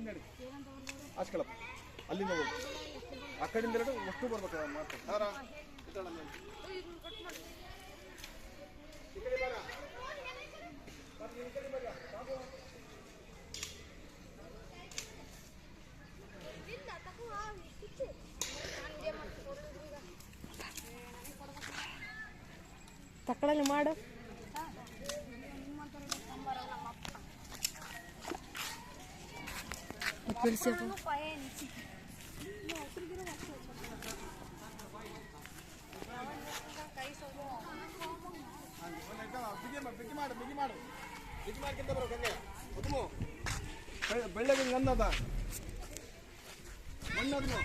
ಹಿಂದೆ ಆಸ್ಕಳಪ್ಪ ಅಲ್ಲಿಂದ ಹೋಗಿ ಆ ಕಡೆಯಿಂದ ಎರಡು ಅಷ್ಟು ಬರ್ಬೇಕು ಮಾತು ಸಾರಾ ತಕ್ಕಳಲ್ಲಿ ಮಾಡು ಬೆಳ್ಳಗೆ ಗಂಧದ ಮಣ್ಣದನ್ನು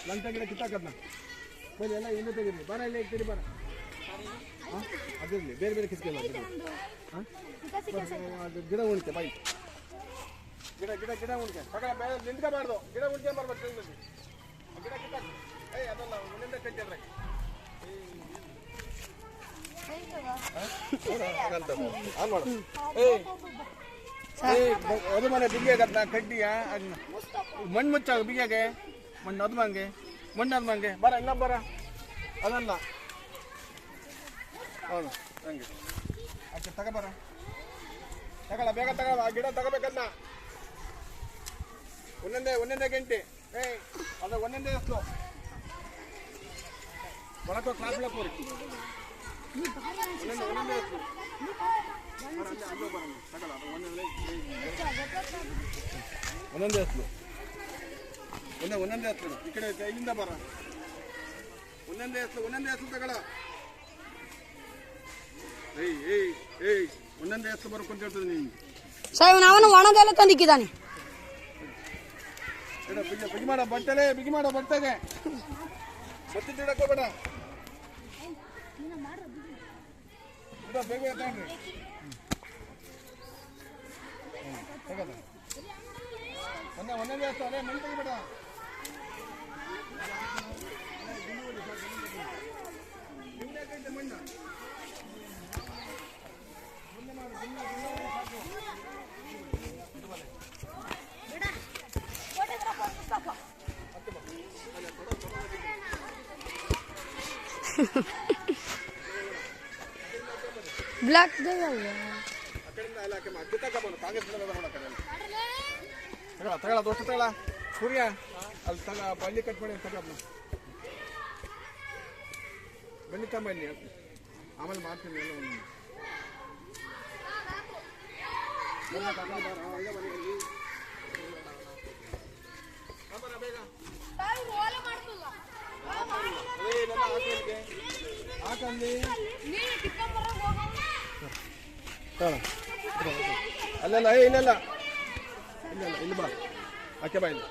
ಲಂಚ ಗಿಡ ಕಿತ್ತಾಕದ್ನ ಬರೀ ಎಲ್ಲ ಇನ್ನೂ ತೆಗೀರಿ ಬರ ಇಲ್ಲ ಇರ್ತೀರಿ ಬರ ಅದಿರಲಿ ಬೇರೆ ಬೇರೆ ಕಿತ್ಕೊಳ್ಳ ಅದು ಗಿಡ ಉಳಿತೆ ಬಾಯಿ ಗಿಡ ಗಿಡ ಗಿಡ ಉಳಿಕೆ ತಗೊಳ ಬೇರೆ ನಿಂತ್ಕೋಬಾರ್ದು ಗಿಡ ಉಳಿಕೆ ಬರ್ಬೇಕು ಗಿಡ ಕಿತ್ತಾಕ ಏಯ್ ಅದಲ್ಲ ಮುಂದೆ ಕಟ್ಟಿದ್ರೆ ಆನ್ ಮಾಡು ಅದು ಮನೆ ಬಿಗಿಯಾಗತ್ತ ಕಡ್ಡಿಯ ಮಣ್ಣು ಮುಚ್ಚಾಗ ಬಿಗಿಯಾಗೆ ಮಣ್ಣು ಅದು ಮಂಗೆ ಮಣ್ಣು ಅದು ಮಂಗೆ ಬರ ಇಲ್ಲ ಬರ ಅದಲ್ಲ ಹೌದು ಹಂಗೆ ಅಷ್ಟೇ ತಗೋಬರ ತಗೊಳ ಬೇಗ ತಗೊಳ ಆ ಗಿಡ ತಗೋಬೇಕಲ್ಲ ಒಂದೊಂದೇ ಗಂಟೆ ಏಯ್ ಅದು ಒಂದೊಂದೇ ಎಷ್ಟು ಒಳಕೋ ಕ್ಲಾಸ್ ಬಿಡಕೋರಿ ಒಂದೊಂದೇ ಎಷ್ಟು ಒಂದೊಂದೇ ಹತ್ತು ಒಂದೊಂದೇ ಹತ್ತು ಈ ಕಡೆ ಇಲ್ಲಿಂದ ಬರ ಒಂದೊಂದೇ ಹತ್ತು ತಗೊಳ ಏಯ್ ಒಂದೊಂದೇ ಹತ್ತು ಬರ್ಕೊಂತ ಹೇಳ್ತದೆ ನೀನು ಸಾಹೇಬ್ ಅವನು ಒಣದೆಲ್ಲ ತಂದಿಕ್ಕಿದ್ದಾನೆ ಬಿಗಿ ಮಾಡೋ ಬಟ್ಟೆಗೆ ಬತ್ತಿಡಕೋಬೇಡ ಬೇಗ ತಗೊಂಡ್ರಿ ಒಂದೊಂದೇ ಅಷ್ಟು ಅದೇ ಮಣ್ಣು ತೆಗಿಬೇಡ ಮಣ್ಣು ಬ್ಲಾಕ್ ತಗೊಳ ದೋಸ್ತ ತಗೊಳ ಸೂರ್ಯ ಅಲ್ಲಿ ತಗ ಬಳ್ಳಿ ಕಟ್ ಮಾಡಿ ತಗೊಳ್ಳ ಬಳ್ಳಿ ತಗೊಂಬನ್ನಿ ಆಮೇಲೆ ಮಾಡ್ತೀನಿ ಎಲ್ಲ ಬೇಗ ಹಾಕಲ್ಲಿ ಅಲ್ಲೆಲ್ಲ ಇಲ್ಲ ಇಲ್ಲಿ ಬಾ ಆಕೆ ಬಾ ಇಲ್ಲಿ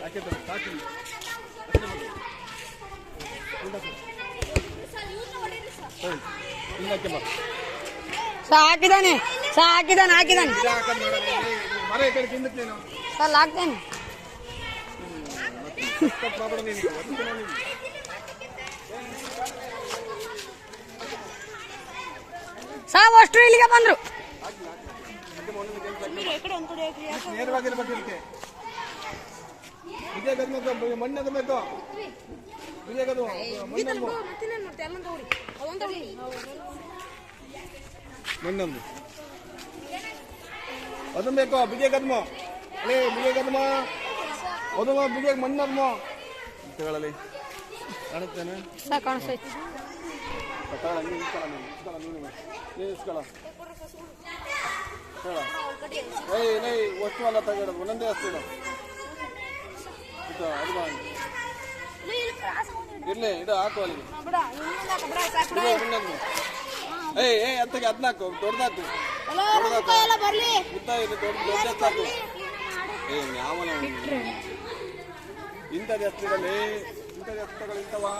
ಆಕೆ ಸಾಕಿ ಹಿಂದಕ್ಕೆ ಬಾ ಹಾಕಿದ್ದಾನೆ ಮರ ಈ ಕಡೆ ಹಿಂದಕ್ಕೆ ನೀನು ಸರ್ ಹಾಕ್ತೇನೆ ಪ್ರಾಬ್ಲಮ್ ಸಾವು ಅಷ್ಟು ಇಲ್ಲಿಗೆ ಬಂದ್ರು ನೇರವಾಗಿರ್ಬೇಕು ಇದಕ್ಕೆ ವಿಜಯಗದ ಮಣ್ಣದ ಬೇಕು ವಿಜಯಗದು ಮಣ್ಣೊಂದು ಅದನ್ನ ಬೇಕು ಬಿಗೆ ಗದ್ಮ ಅಲೇ ಬಿಗೆ ಗದ್ಮ ಅದು ಬಿಗೆ ಮಣ್ಣದ್ಮ ಹೇಳಲಿ ಕಾಣುತ್ತೇನೆ ಕಾಣಿಸ್ತೈತಿ ವಸ್ತು ಅಲ್ಲ ತಗೋದು ಒಂದೊಂದೇ ಅಷ್ಟು ಇರ್ಲಿ ಇದು ಹಾಕು ಅಲ್ಲಿಗೆ ಅತ್ತಗೆ ಹದ್ನಾಕು ದೊಡ್ಡದಾಕು ದೊಡ್ಡದಾಕು ಯಾವನ ಇಂಥದ್ದು ಎಷ್ಟಿರಲಿ ಇಂಥದ್ದು ಎಷ್ಟು ತಗೊಳ್ಳಿ ಇಂಥವಾ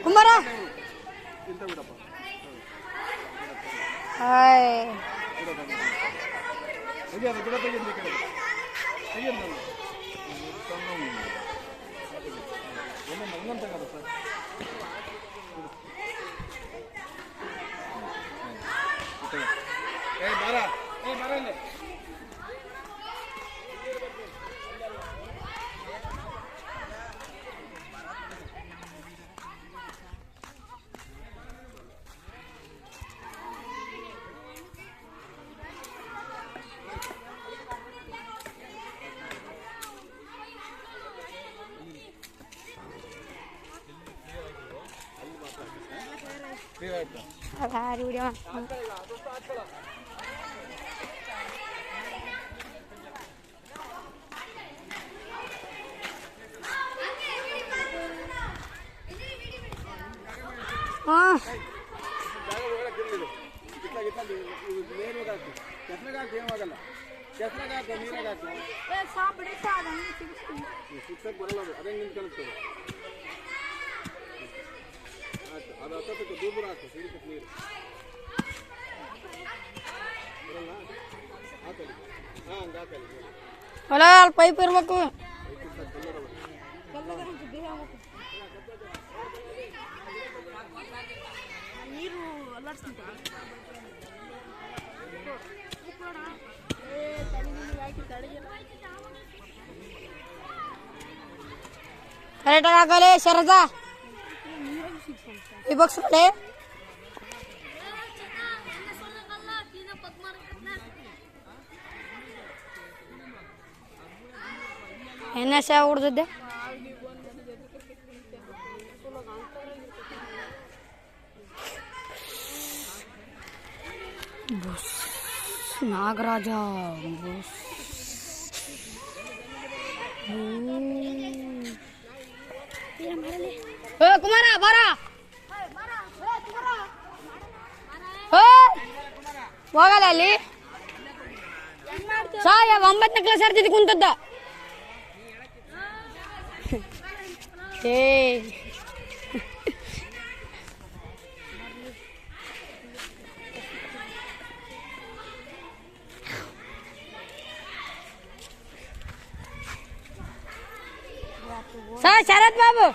ಕುಂಬಾರ ಇಂಥ ಬಿಡಪ್ಪ ಗಿಡ ತೆಗೆದು ತೆಗೆದು ಇನ್ನೊಂದು ತಗೋದು ಸರ್. ಬಾರ ಇಲ್ಲಿ. ವಿಡಿಯೋ ಹಾಂ ಏನಾಗಲ್ಲ. ಕೆಸರಾಗ ಹಾಕು, ನೀರಾಗ ಹಾಕು. ಶಿಕ್ಷಕ್ ಬರಲ್ಲ ಅದು, ಅದೇ ನಿಂತು ಕಲಿಸ್ತದೆ. ಆಯ್ತು, ಅದು ಹತ್ತಕ್ಕೆ ದೂರ ಹಾಕು, ಸಿಡಿತಕ್ಕೆ ನೀರು ಬರಲ್ಲ. ಹಾಕಲಿ, ಹಾಂ ಹಂಗೆ ಹಾಕಲಿ. ಹೊಲ ಅಲ್ಲಿ ಪೈಪ್ ಇರ್ಬೇಕು. ನೀರು ಅಲ್ಲಾಡ್ಸ್ತೀನಿ ಕರೆಕ್ಟಾಗಿ ಹಾಕಲೇ ಶರದ ಈ ಬಾಕ್ಸ್ ಕಡೆ ಎಣ್ಣೆ ಸಹ ಹೊಡ್ದಿದ್ದೆ. ನಾಗರಾಜ ಕುಮಾರ ಬರ ಹೋಗಲ್ಲ ಅಲ್ಲಿ ಸಾಯ 9ನೇ ಕ್ಲಾಸ್ ಆಡ್ತಿದ್ದು ಕುಂತದ್ದ. ಏ ಸರ್ ಶರತ್ ಬಾಬು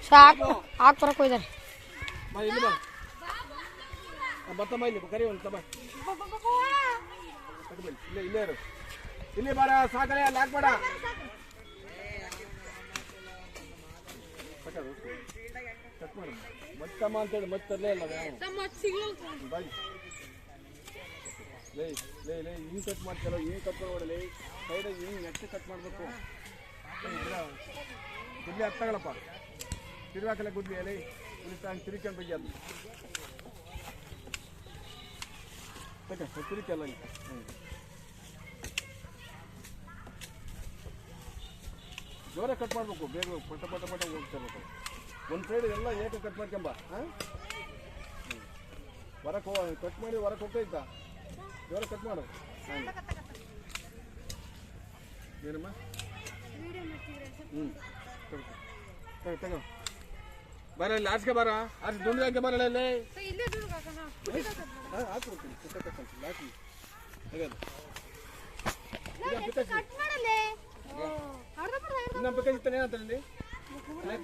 ಸಾಕು ಹಾಕ್ ಬರಕ್ ಹೋಯ್ದಾರೆ. ಇಲ್ಲಿ ಬಾ, ಬತ್ತಮ್ಮ ಇಲ್ಲಿ ಕರಿ ಒಂದು ತಮ್ಮ ಇಲ್ಲೇ ಇಲ್ಲೇ ಇರು. ಇಲ್ಲಿ ಬಾರ, ಸಾಕಲೆ ಅಲ್ಲಿ ಹಾಕ್ಬೇಡ. ಕಟ್ ಮಾಡು, ಮತ್ತಮ್ಮ ಅಂತೇಳಿ ಮತ್ತಲ್ಲೇ ಅಲ್ಲ ಬಾಯ್. ಲೇ ಲೇ ಲೇ ಹಿಂಗೆ ಕಟ್ ಮಾಡ್ತಾರೋ, ಹಿಂಗೆ ಕಟ್ ಮಾಡಲಿ, ಸೈಡಾಗಿ ಹಿಂಗೆ ನೆಟ್ಟು ಕಟ್ ಮಾಡಬೇಕು. ಗುದ್ಲಿ ಹತ್ತಾಗಳಪ್ಪ, ತಿರುವಾಕಲ್ಲ ಗುದ್ಲಿ ಅಲ್ಲಿ ಹಂಗೆ ತಿರುಕೊಂಡು ಬಗ್ಗೆ ಅದು ತಿರುಕಲ್ಲ. ಜೋರ ಕಟ್ ಮಾಡಬೇಕು, ಬೇಗ ಪಟ ಪಟ ಪಟ ಹೋಗ್ತಾ ಇರ್ಬೇಕು. ಒಂದು ಸೈಡ್ ಎಲ್ಲ ಏಕ ಕಟ್ ಮಾಡ್ಕೊಂಬ. ಹಾಂ ಹೊರಕ್ಕೆ ಕಟ್ ಮಾಡಿ ಹೊರಕ್ಕೆ ಹೋಗ್ತಾ ಜೋರ ಕಟ್ ಮಾಡು. ಹಾಂ ಏನಮ್ಮ ತಗೋ ಬರ ಇಲ್ಲಿ ಆರ್ಸ್ಕೆ ಬರ, ಆರ್ಸಿ ದುಂಡು ಹಾಕಿ ಬರಲ್ಲ ಇಲ್ಲಿ ಹಾಕ್ಬಿಡ್ತೀನಿ. ಹಾಕಿ ಇನ್ನ ಪಿಕಾಸಿತ್ತಾನೆ ಏನಂತ ಇಲ್ಲಿ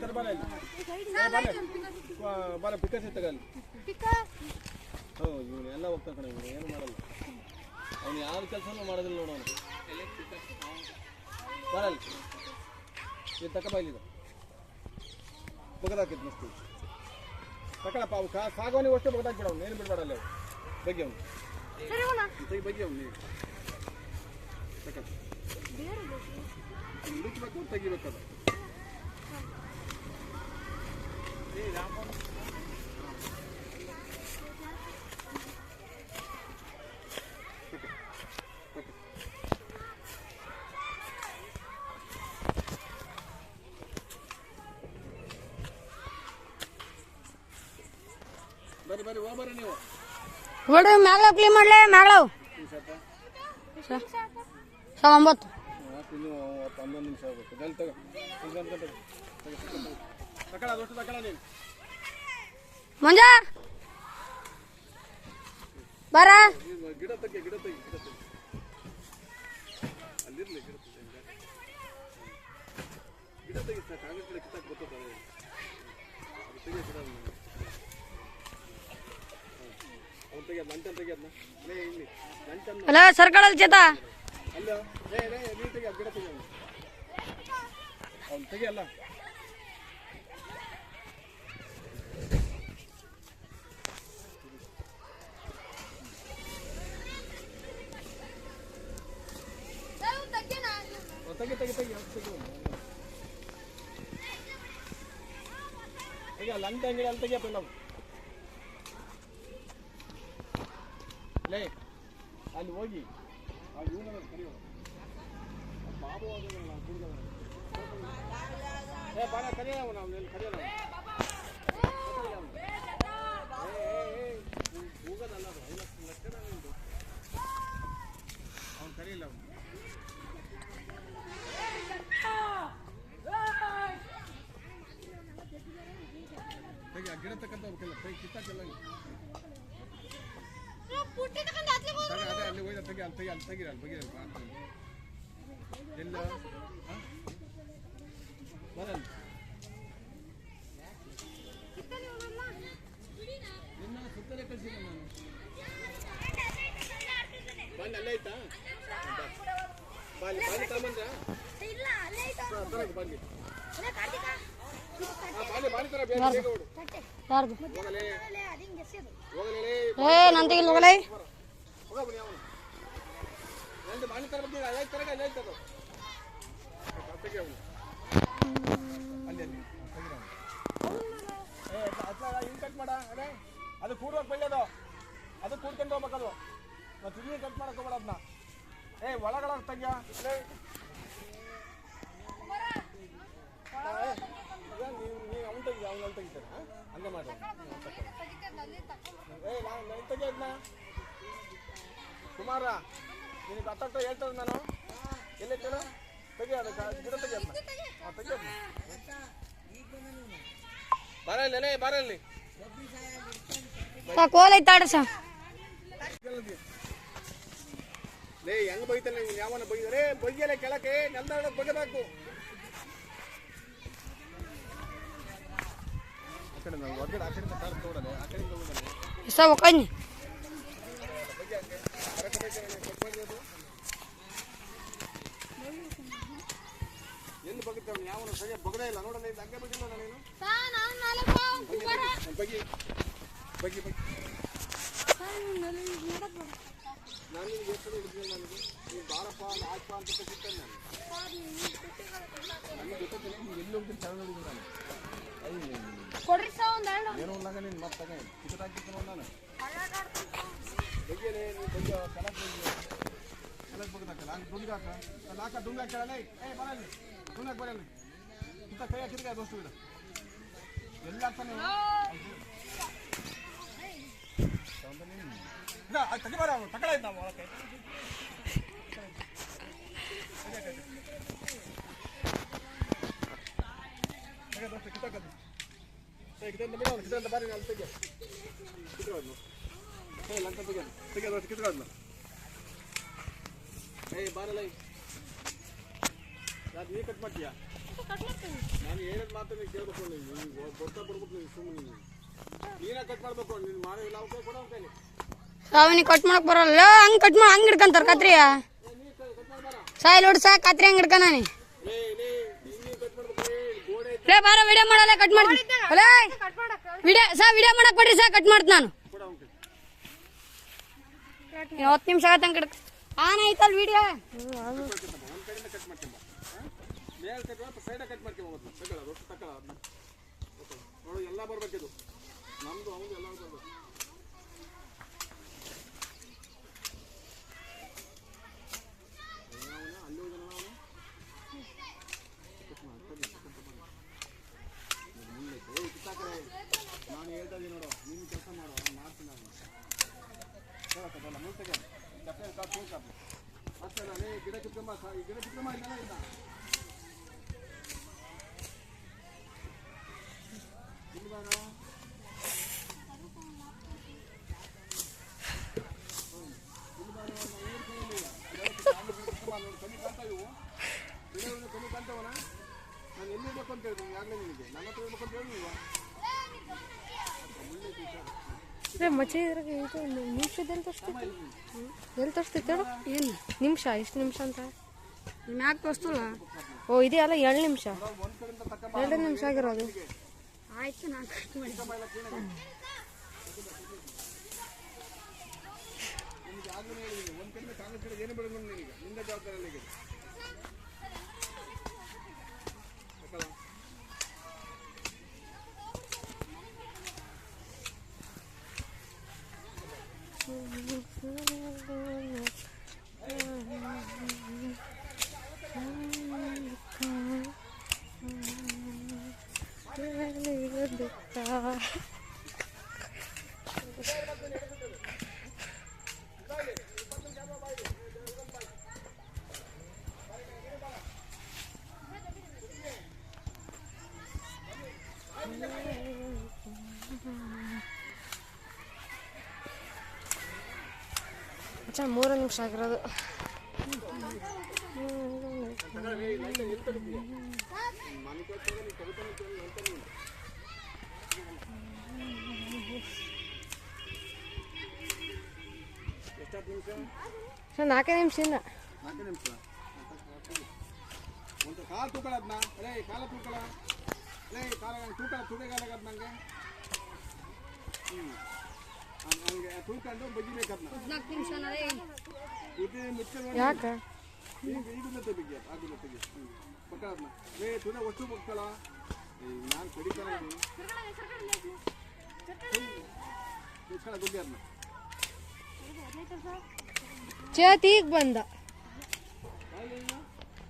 ತರಬಾರ ಇಲ್ಲಿ ಬರ ಪಿಕಾಸಿ ತಗಲ್ಲಿ. ಹ್ಞೂ ಇವನು ಎಲ್ಲ ಹೋಗ್ತಾ ಕಣೆ, ಇವನು ಏನು ಮಾಡಲ್ಲ, ಅವನು ಯಾವ ಕೆಲಸನೂ ಮಾಡೋದಿಲ್ಲ ನೋಡು. ಅವನು ಬರಲ್ಲ ಇದು ತಕ ಇಲ್ಲಿದೆ ಬಗದಾಕಿತ್ತು ಮಸ್ತಿ ತಕೊಳಪ್ಪ. ಅವು ಸಾಗೋನಿ ಅಷ್ಟು ಬಗದಾಕ್ಬಿಡ, ಅವ್ನು ಏನು ಬಿಡಬೇಡಲ್ಲ. ಅವು ಬಗ್ಗೆ ಅವನು ತೆಗಿ ಬಗ್ಗೆ ಅವ್ನು ನೀವು ತಕ ಹುಡುಕ್ಬೇಕು, ತೆಗಿಬೇಕಲ್ಲ. ಬರಿ ಬರಿ ಹೋಗ್ಬರ್ರಿ ನೀವು. ನೋಡ್ರಿ ಮ್ಯಾಗ್ಲವ್ ಕ್ಲೀನ್ ಮಾಡ್ಲೆ ಮ್ಯಾಗ್ಲವ್ 9. ನೀವು 11 ನಿಮಿಷ ಆಗಬೇಕು ಜಲ್ ತಗೋ ತಗೊಳ ಅದಷ್ಟು ತಗೊಳ ನೀನು ಮಂಜ ಬರ ಗಿಡ ತೆಗಿ ಅಲ್ಲಿರ್ಲಿ ಗಿಡ ತೆಗಿ ಸರ್ ಕಾಂಗ್ರೆಸ್ ಗಿಡ ಕಿತ್ತಾಕ್ ಗೊತ್ತದ ಅದು ತೆಗಿ ಗಿಡ ಅವ್ನು ತೆಗಿಯೋದು ಲಂಚನ್ ತೆಗಿಯೋದನ್ನ ಲೇ ಇಲ್ಲಿ ಲಂಚನ್ ಅಲ್ಲ ಸರ್ಕಲ್ ಚೇತ ಅಲ್ಲ ಲೇ ನೀನು ತೆಗಿ ಗಿಡ ತೆಗಿ ಅವ್ನು ತೆಗಿಯಲ್ಲ ತೆಗಿ ಲಂಚ ಅಂಗಡಿ ಅಲ್ಲಿ ತೆಗಿಯಪ್ಪ ನಾವು ಲೇ ಅಲ್ಲಿ ಹೋಗಿ ಆ ಇವನ ಕರಿಯೋ ಬಾಬು ಅದಲ್ಲ ಕುಡಿದ ಏ ಬಾಣ ಕರಿಯೋ ನಾವು ನೀನು ಕರಿಯೋಣ ಹೋಗೋದಲ್ಲ ಅದು 5 ಲಕ್ಷ ನಿಂದು ಅವ್ನು ಕರಿಯಿಲ್ಲ ಅವನು ಗಿಡ ತಕ್ಕಂತ ಹೋಗ್ತಿಲ್ಲ ಕೈ ಕಿತ್ತಾಕೆಲ್ಲ ಅದೇ ಅಲ್ಲಿ ಹೋಯ್ದ ತೆಗಿ ಅಲ್ಲಿ ತೆಗಿರ ಅಲ್ಲಿ ಬಗೆಯ ಎಲ್ಲ ಬರಲ್ಲ ನಿನ್ನ ಸುತ್ತಲೇ ಕಳಿಸಿಲ್ಲ ನಾನು ಬಂದು ಅಲ್ಲೇ ಆಯ್ತಾ ಬಾಲಿ ತಗೊಂಡ್ರ ಬನ್ನಿ ಯಾರ್ದು ಏ ನಾನು ತೆಗಿಲ್ ಹೋಗಲೇ ಅದು ಕೂಡುವಾಗ ಬೆಳೆಯೋದು ಅದು ಕೂಡ್ಕೊಂಡು ಹೋಗ್ಬೇಕದು ಮತ್ತೆ ಇಲ್ಲಿ ಕಟ್ ಮಾಡಕ್ ಹೋಗ್ಬೇಡ ಅದನ್ನ ಏ ಒಳಗಡೆ ತೆಗಿಯ ನೀವು ಅವ್ನು ತೆಗಿ ಅವ್ನಲ್ಲಿ ತೆಗಿತಾರೆ ಹಂಗೆ ಮಾಡಿ ಏ ನಾನು ತೆಗಿಯೋದನ್ನ ಕುಮಾರ ನಿನಗೆ ಹತ್ತ ಹೇಳ್ತದೆ ನಾನು ಎಲ್ಲಿ ಕೇಳು ತೆಗಿ ಅದಕ್ಕೆ ಗಿಡ ತೆಗಿಯೋದನ್ನ ತೆಗಿಯೋದನ್ನ ಬರಲ್ಲ ಬರಲಿ ಕೋಲ್ ಐತಾಡ್ರಿ ಸರ್ ಲೇ ಹೆಂಗ್ ಬೈತಾನೆ ನೀನು ಯಾವನ ಬೈದರೆ ಬೈಯಲ್ಲ ಕೆಳಕ್ಕೆ ನೆಲದ ಬಗಬೇಕು ಆ ಕಡೆ ನಾವು ಹೊರಗಡೆ ಆ ಕಡೆಯಿಂದ ಕಾರ್ ತೋಡಲ್ಲ ಆ ಕಡೆಯಿಂದ ಹೋಗಲ್ಲ ಇಸ ಒಕ್ಕನಿ ಎಲ್ಲಿ ಬಗ್ತಾವ ಯಾವನ ಸರಿಯ ಬಗದೇ ಇಲ್ಲ ನೋಡಲ್ಲ ಇದು ಹಂಗೆ ಬಗ್ಗಿಲ್ಲ ನೀನು ಬಗ್ಗಿ ಬಗ್ಗಿ ಬಗ್ಗಿ ನಾನು ನಿನಗೆ ಎಷ್ಟು ಹಿಡಿದ್ರೆ ನನಗೆ ನೀವು ಬಾರಪ್ಪ ಆಯ್ಪ ಅಂತ ಸಿಗ್ತೇನೆ ನಾನು ನನಗೆ ಗೊತ್ತಿಲ್ಲ ನೀವು ಎಲ್ಲಿ ಹೋಗ್ತೀನಿ ಚೆನ್ನಾಗಿ ಹೋಗಿದ್ದು ನಾನು ಏನೋ ಉಳ್ಳಾಗ ನೀನು ಮತ್ತೆ ತಗ ಟಿಕೆಟ್ ಹಾಕಿತ್ತು ನಾನು ಬಗ್ಗೆಯಲ್ಲೇ ನೀವು ಬಗ್ಗ ಕಲಕ್ ಬಗ್ದಾಕ ನಾನು ಡುಂಗಾಕ ನಾಕ ಡುಂಗಾಕ ಕೇಳಲ್ಲ ಏ ಬರಲ್ಲ ಡುಂಗಾಕ ಬರಲ್ಲ ಇಂಥ ಕೈ ಹಾಕಿದ್ರೆ ಅದು ಅಷ್ಟು ಬಿಡ ಎಲ್ಲ ಆಗ್ತಾನೆ ತೆಗಿಬಾರ ಅವನು ತಕಳ ಇದ್ದ ಒಳಕ್ಕೆ ಕಿತ್ತಂತ ಬಾರಿ ನಾನು ತೆಗೆ ಕಿತ್ತೋದ್ನು ಲಂಕ ತೆಗೆದು ತೆಗೆದು ಕಿತ್ತೋದ್ನು ಏಯ್ ಬಾರಲ್ಲ ಯಾರು ನೀ ಕಟ್ ಮಾಡ್ತೀಯಾ ನಾನು ಹೇಳಿದ ಮಾತು ನೀವು ಕೇಳ್ಬೇಕು ನೀವು ಕೊಡ್ತಾ ಬರ್ಬೇಕು ನೀವು ಸುಮ್ಮನೆ ನೀನೇ ಕಟ್ ಮಾಡ್ಬೇಕು ನೀನು ಮಾಡೋ ಇಲ್ಲ ಅವಕಾಶ ಕೊಡೋ ಕೈಲಿ ಅವನಿಗೆ ಕಟ್ ಮಾಡಕ್ ಬರಲ್ಲ ಹಂಗ್ ಕಟ್ ಮಾಡಿ ಹಂಗ್ ಹಿಡ್ಕಂತಾರ ಕತ್ರಿಯ ಸಾಯ್ ನೋಡಿ ಸಾ ಕತ್ರಿ ಹಂಗ್ ಹಿಡ್ಕನ ಲೇ ಬಾರ ವಿಡಿಯೋ ಮಾಡಲ್ಲ ಕಟ್ ಮಾಡ್ತೀನಿ ಅಲೇ ವಿಡಿಯೋ ಮಾಡಕ್ ಕೊಡ್ರಿ ಸಾ ಕಟ್ ಮಾಡ್ತೀನಿ ನಾನು 10 ನಿಮಿಷ ಆಗತ್ತಂಗ ಹಿಡ್ಕ ಆನ ಐತಲ್ ವಿಡಿಯೋ ಮೇಲ್ ಕಟ್ ಮಾಡಿ ಸೈಡ್ ಕಟ್ ಮಾಡ್ಕೊಂಬೋದು ತಗೊಳ ರೊಟ್ಟಿ ತಗೊಳ ನೋಡು ಎಲ್ಲ ಬರ್ಬೇಕಿದು ನಮ್ದು ಅವನು ಎಲ್ಲ ಬರ್ಬೇಕು ನಾನು ಹೇಳ್ತಾ ಇದ್ದೀನಿ ನೋಡು ನೀನು ಕೆಲಸ ಮಾಡು ಮಾಡ್ತೀನಿ ನಾನು ಹೇಳಕ್ಕಲ್ಲ ಮುಂಚೆಗೆ ಮತ್ತೆ ಮತ್ತೆ ಗಿಡ ಕಿತ್ಕೊಂಬ ಗಿಡ ಕಿತ್ಕೊಂಬ ಇಲ್ಲ ಇದ್ದವನ ನಾನು ಎಲ್ಲಿರ್ಬೇಕು ಅಂತ ಹೇಳ್ತೀನಿ ಆಗಲೇ ನಿನಗೆ ನನ್ನ ಹತ್ರ ಇರ್ಬೇಕು ಅಂತ ಹೇಳಿಲ್ವಾ ಮಚ್ಚೆ ಇದ್ರಾಗ ಇದು ನಿಮಿಷದಲ್ಲಿ ತೋರಿಸ್ತೈತೆ ಎಲ್ಲಿ ತೋರಿಸ್ತೈತೆ ಹೇಳು ಏನು ನಿಮಿಷ ಎಷ್ಟು ನಿಮಿಷ ಅಂತ ನಿಮ್ಮ ಯಾಕೆ ತೋರಿಸ್ತಲ್ಲ ಓ ಇದೆಯಲ್ಲ 2 ನಿಮಿಷ 2 ನಿಮಿಷ ಆಗಿರೋದು ಆಯ್ತು ನಾನು ಕಟ್ ಮಾಡಿ ನಿಮಗೆ ಆಗಲೇ ಹೇಳಿದ್ದೀನಿ ಒಂದು ಕಡೆ ಕಾಂಗ್ರೆಸ್ ಕಡೆ ಏನು ಬೆಳೆದು ನಿನಗೆ ನಿಂದ ಜವಾಬ್ದಾರಿ ಅಲ್ಲಿಗೆ ಅಚ್ಚಾ 3 ನಿಮಿಷ ಆಗಿರೋದು ಸರ್ 4 ನಿಮಿಷ ಇನ್ನ 4 ನಿಮಿಷ ಒಂದು ಕಾಲು ತೂಕಳ ಅದನ್ನ ಅರೇ ಕಾಲ ತೂಕಳ ಅರೇ ಕಾಲ ತೂಕಗಾಲಾಗ ಅದು ನನಗೆ ಹಂಗೆ ತೂಕೊಂಡು ಬಗ್ಗಿಬೇಕದ್ನ 14 ನಿಮಿಷ ಇದು ಮುಚ್ಚ ಯಾಕೆ ಈಗಿಲ್ಲ ತೆಗಿ ಆಗಿಲ್ಲ ತೆಗಿ ಪಕ್ಕ ಅದನ್ನ ರೇ ತುದ ಒಟ್ಟು ಮಕ್ಕಳ ನಾನು ಕಡಿತಾನ ಮುಚ್ಕಳ ಗುಡ್ಡಿ ಅದನ್ನ ಚೇತ್ ಈಗ ಬಂದ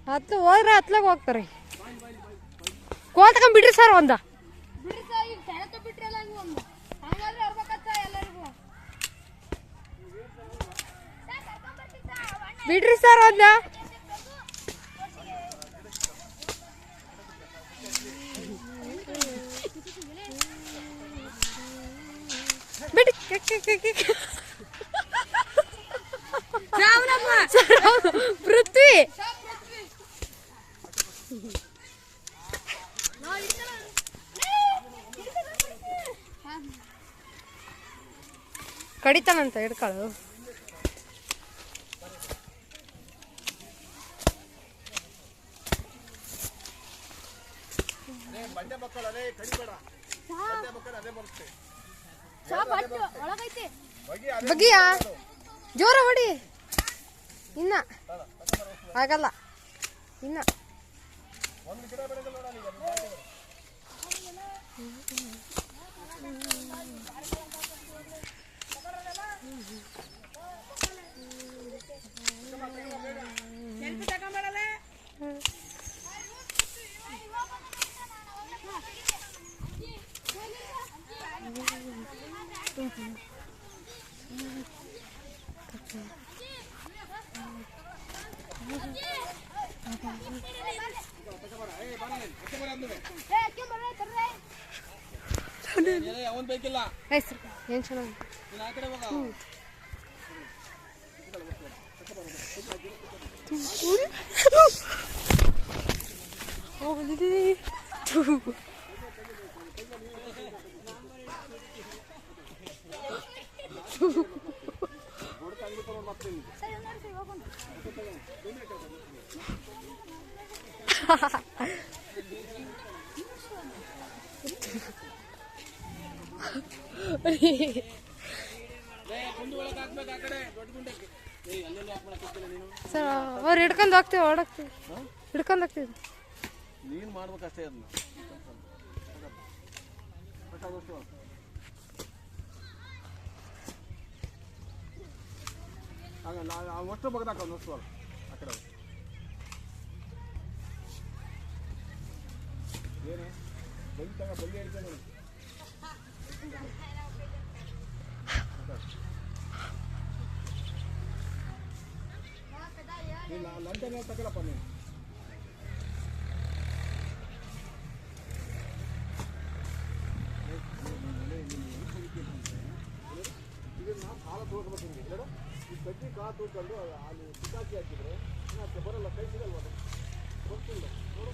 ಹತ್ತು ಹೋದ್ರೆ ಹತ್ಲಾಗ ಹೋಗ್ತಾರೆ ಕೋತಕೊಂಡ್ ಬಿಡ್ರಿ ಸರ್ ಒಂದ ಬಿಡ್ರಿ ಸರ್ ಈಗ ಸೆಳೆತ ಬಿಟ್ರಲ್ಲ ನೀವು ಒಂದು ಹಂಗಾದ್ರೆ ಇರ್ಬೇಕತ್ತ ಎಲ್ಲರಿಗೂ ಬಿಡ್ರಿ ಸರ್ ಒಂದ ಬಿಡಿ ಪೃಥ್ವಿ ಕಡಿತಾನಂತ ಹಿಡ್ಕೊಳ್ಳು ಬಂಡೆ ಮಕ್ಕಳು ಅದೇ ಕಡಿಬೇಡ ಬಂಡೆ ಮಕ್ಕಳು ಅದೇ ಬರುತ್ತೆ ಒಳಗೈತಿ ಬಗ್ಗಿಯಾ ಜೋರ ಹೊಡಿ ಇನ್ನ ಆಗಲ್ಲ ಇನ್ನ ಒಂದು ಗಿಡ ಬೆಳೆದಲ್ಲ ನೋಡಲ್ಲ ಅವನ್ ಬೇಕಿಲ್ಲ ಏನ್ ಚೆನ್ನಾಗಿ ನೀನು ಆ ಕಡೆ ಹೋಗ ಸರ್ ಅವ್ರು ಹಿಡ್ಕೊಂಡು ಹೋಗ್ತೀವಿ ಓಡಾಕ್ತೀವಿ ಹಿಡ್ಕೊಂಡು ಹೋಗ್ತೀವಿ ನೀನು ಮಾಡ್ಬೇಕಷ್ಟೇ ಅದನ್ನ ಆಗ ನಾವು ಅಷ್ಟು ಬಗ್ದಾಕ ಒಂದು ವಸ್ತು ಆ ಕಡೆ ಏನೇ ಬಲಿ ತಗ ಬಲಿ ಹೇಳ್ತೇನೆ ನೀನು ಲಂಚನೇ ತಗೊಳಪ್ಪ ನೀನು ಇದನ್ನ ಕಾಲ ತೋರ್ಸ್ಬೇಕು ನಿಮಗೆ ಹೇಳು ಈ ಕಡ್ಡಿ ಕಾಲು ತೂಕೊಂಡು ಅಲ್ಲಿ ಸಿಕ್ಕಾಕಿ ಹಾಕಿದ್ರೆ ಬರಲ್ಲ ಕೈ ಸಿಗಲ್ವ ಅದು ಗೊತ್ತಿಲ್ಲ ನೋಡು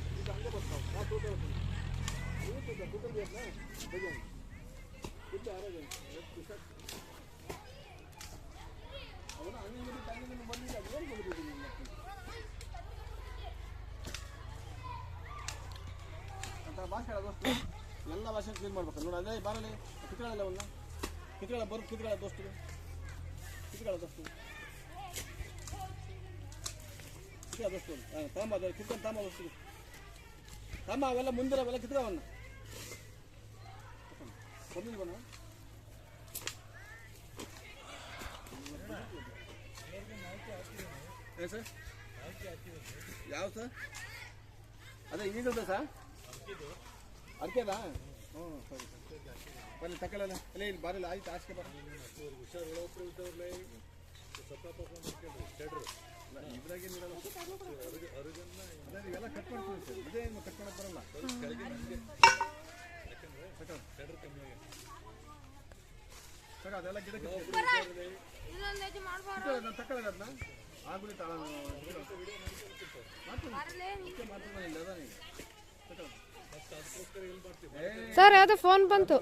ಭಾಷೆ ದೋಸ್ತು ಎಲ್ಲ ಭಾಷೆ ಕ್ಲೀನ್ ಮಾಡ್ಬೇಕು ನೋಡಿ. ಅದೇ ಬಾರಲ್ಲಿ ಕಿತ್ಕೊಳ್ಳಲ್ಲ ಅವನ್ನ ಕಿತ್ಕೊಳ್ಳ ಬರು ಕಿತ್ಕೊಳ್ಳ ದೋಸ್ತು ಕಿತ್ಕೊಳ್ಳ ದೋಸ್ತು ಕಿತ್ಕೊಳ್ಳ ದೋಸ್ತು ತಾಂಬ ಅದು ಕಿತ್ಕೊಂಡು ತಾಂಬ ದೋಸ್ತು ತಾಂಬ ಅವೆಲ್ಲ ಮುಂದಿರ ಅವೆಲ್ಲ ಕಿತ್ಕೊಳ್ಳ ಅವನ್ನ ಬಂದಿಲ್ಲ ಬಣ್ಣ ಏನು ಸರ್ ಯಾವ ಸರ್ ಅದೇ ಈಗಲ್ದ ಸರ್ ಅರ್ಕೆದಾ ಹ್ಞೂ ಸರಿ ಬರಲಿ ತಗೊಳ್ಳಲ್ಲ ಅಲ್ಲೇ ಇಲ್ಲಿ ಬರಲ್ಲ ಆಯ್ತು ಆಚೆ ಬರ ಇದ್ರಾಗೇನಿರಲ್ಲ ಅದೇ ಇವೆಲ್ಲ ಕಟ್ ಮಾಡ್ತೀವಿ ಸರ್ ಅದೇ ಏನು ಕಟ್ ಮಾಡಕ್ಕೆ ಬರಲ್ಲ ಸರ್ ಅದೆಲ್ಲ ಗಿಡಕ್ಕೆ ತಗೊಳ್ಳೋದು ಅದನ್ನ ಆಗ್ಬಿಡಿ ತಾಳ ಮಾಡ್ತೀನಿ ಅದ ನೀವು ಸರ್ ಯಾವುದೋ ಫೋನ್ ಬಂತು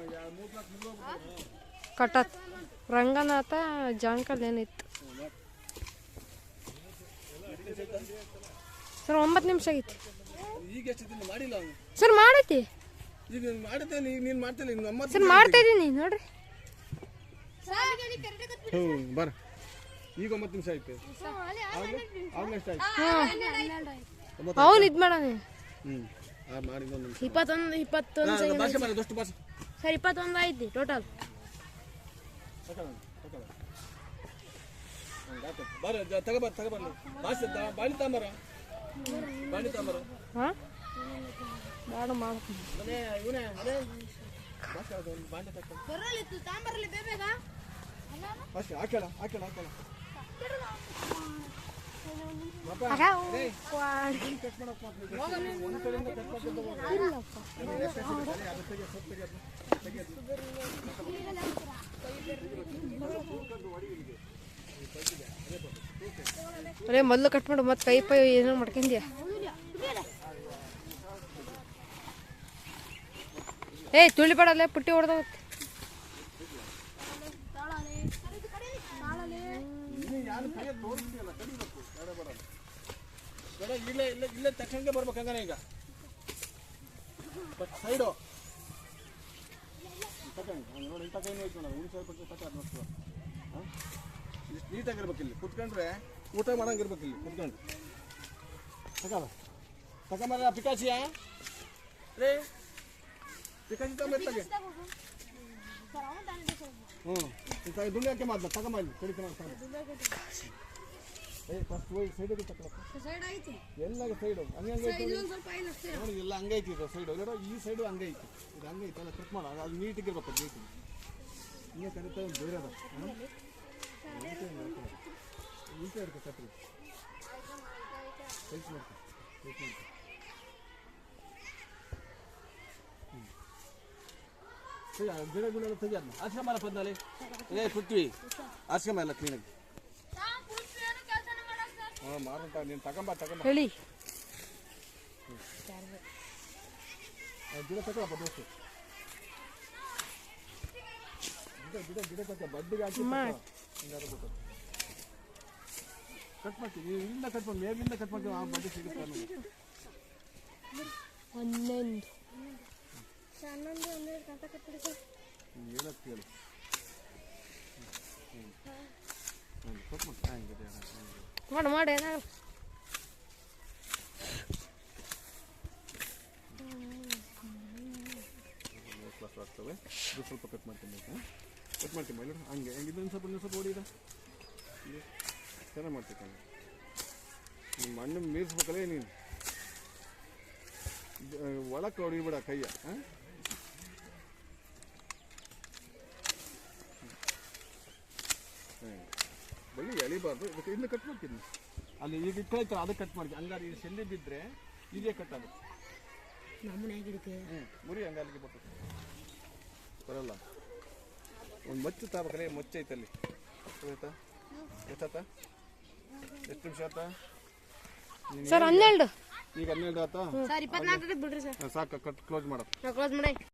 ಕಟ್ಟತ್ ರಂಗನಾಥ ಜಾಂಕಲ್ ಏನಿತ್ತು ಸರ್ 9 ನಿಮಿಷ ಆಗೈತಿ ಈಗ ಎಷ್ಟು ದಿನ ಮಾಡಿಲ್ಲ ಅವನು ಸರ್ ಮಾಡೈತಿ ಈಗ ಮಾಡುತ್ತೇನೆ ಈಗ ನೀನು ಮಾಡ್ತಿಲ್ಲ ಇನ್ನು ಅಮ್ಮ ಸರ್ ಮಾಡ್ತಾ ಇದ್ದೀನಿ ನೋಡ್ರಿ ಹ್ಞೂ ಬರ ಈಗ 9 ನಿಮಿಷ ಆಯ್ತು ಆಗ್ಲೇ ಎಷ್ಟು ಆಯ್ತು ಅವನು ಇದು ಮಾಡೋಣ ಹ್ಞೂ ಮಾಡಿ ಇನ್ನೊಂದು ನಿಮಿಷ 21 ಭಾಷೆ ಮಾಡಿ ದೋಷ್ಟು ಭಾಷೆ ಸರ್ 21 ಐತಿ ಟೋಟಲ್ ಬರ ತಗೋಬರ್ಲಿ ಭಾಷೆ ಬಾಳಿ ತಾಂಬರ ಹಾಂ ಬೇಡ ಮಾಡ್ತೀನಿ ಅದೇ ಇವನೇ ಅದೇ ಭಾಷೆ ಅದು ಒಂದು ಬಾಂಡೆ ತಗೊಂಡು ಭಾಷೆ ಹಾಕೇಳ ಅದೇ ಮೊದಲು ಕಟ್ ಮಾಡು ಮತ್ತೆ ಕೈ ಏನೋ ಮಾಡ್ಕೊಂಡ್ಯಾ ಏಯ್ ತುಳಿಬೇಡಲ್ಲೇ ಪುಟ್ಟಿ ಹೊಡೆದೋಗುತ್ತೆ ಇಲ್ಲೇ ತಕ್ಷಣಕ್ಕೆ ಬರ್ಬೇಕು ಹಂಗಾನೆ ಈಗ ಸೈಡು ನೋಡಿ ಇಂಥ ಕೈನೂ ಹೋಯ್ತು ನೋಡ ಹುಣಸೆ ಕೊಟ್ಟು ತಕ್ಕ ನೋಡ್ತೀವ ಇಷ್ಟು ನೀಟಾಗಿರ್ಬೇಕು ಇಲ್ಲಿ ಕುತ್ಕೊಂಡ್ರೆ ಊಟ ಮಾಡಂಗಿರ್ಬೇಕು ಇಲ್ಲಿ ಕುತ್ಕೊಂಡು ತಗೊಂಬರ ಪಿಕಾಸಿಯಾ ರೇ ಪಿಕಾಸಿ ತಗೊಂಬರ್ತಾಗೆ ಹ್ಞೂ ದುಂಡಿ ಹಾಕಿ ಮಾದ್ಲ ತಗೊಂಬ ಇಲ್ಲಿ ಕಡಿತ ಫಸ್ಟ್ ಹೋಗಿ ಸೈಡಿಗೆ ತಗೊಳಪ್ಪ ಎಲ್ಲ ಸೈಡು ಹಂಗೆ ನೋಡಿ ಎಲ್ಲ ಹಂಗೈತಿ ಇದು ಸೈಡು ಎಲ್ಲರೂ ಈ ಸೈಡು ಹಂಗೈತಿ ಇದು ಹಂಗೈತಿ ಎಲ್ಲ ಕಟ್ ಮಾಡ ಅದು ನೀಟಿಗಿರ್ಬೇಕು ನೀಟಿಗೆ ಹಿಂಗೆ ಕರಿತಾ ಒಂದು ಬೇರೆ ಅದ ಈಚೆ ಇಡ್ಕೊ ಕತ್ರಿ ಸೈಟ್ ಮಾಡ್ಕೊ ಗಿಡಗಳೆಲ್ಲ ತೆಗಿಯೋದು ಆಶ್ರಮ ಪದ್ನಾಲಿ ಏ ಪೃಥ್ವಿ ಆಶ್ರಮ ಎಲ್ಲ ಕ್ಲೀನಾಗಿ ಹಾಂ ಮಾರಂತ ನೀನು ತಗೊಂಬ ಹೇಳಿ ಗಿಡ ತಗೊಳಪ್ಪ ದೋಸ್ತು ಗಿಡ ತಕ್ಕ ಬಡ್ಡಿಗೆ ಹಾಕಿ ಹಿಂಗಾರು ಬೇಕು ಕಟ್ ಮಾಡ್ತೀವಿ ನೀವು ಇಲ್ಲಿಂದ ಕಟ್ ಮಾಡಿ ಮೇಲಿಂದ ಕಟ್ ಮಾಡ್ತೀವಿ ಆ ಬಡ್ಡಿ ಸಿಗುತ್ತೆ ನಮಗೆ 11 ಹೇಳೋದು ಕೇಳು ಕಟ್ ಮಾಡಿ ಮಾಡಿ ಏನಾಗಲ್ಲ ಆಗ್ತವೆ ಇದು ಸ್ವಲ್ಪ ಕಟ್ ಮಾಡ್ತೀನಿ ಇಲ್ಲ ಹಂಗೆ ಇದನ್ನು ಸ್ವಲ್ಪ ಓಡಿದ ಚೆನ್ನಾಗಿ ಮಾಡ್ತೀನಿ ನಿಮ್ಮ ಮಣ್ಣು ಮೀರಿಸ್ಬೇಕಲ್ಲೇ ನೀನು ಒಳಕ್ಕೆ ಹೊಡಿಬಿಡ ಕೈಯ ಬಳ್ಳಿ ಎಳಿಬಾರ್ದು ಇದಕ್ಕೆ ಇನ್ನು ಕಟ್ ಮಾಡ್ತೀನಿ ಅಲ್ಲಿ ಈಗ ಇಟ್ಕೊಳ್ತಾರೆ ಅದಕ್ಕೆ ಕಟ್ ಮಾಡ್ತೀನಿ ಹಂಗಾರೆ ಈಗ ಸೆಲ್ಲಿ ಬಿದ್ದರೆ ಇದೇ ಕಟ್ ಆಗುತ್ತೆ ಮುರಿ ಹಂಗಾಲಿಗೆ ಬರ್ತದೆ ಬರಲ್ಲ ಒಂದು ಮಚ್ಚು ತಾಬೇಕಲ್ಲೇ ಮಚ್ಚು ಐತಲ್ಲಿ ಆಯ್ತಾ ಎಷ್ಟಾತ ಎಷ್ಟು ನಿಮಿಷ ಆಯ್ತಾ ಸರ್ 12 ಈಗ 12 ಆಯ್ತಾ ಸರ್ 24 ಬಿಡ್ರಿ ಸರ್ ಸಾಕು ಕಟ್ ಕ್ಲೋಸ್ ಮಾಡೋದು ಕ್ಲೋಸ್ ಮಾಡಿ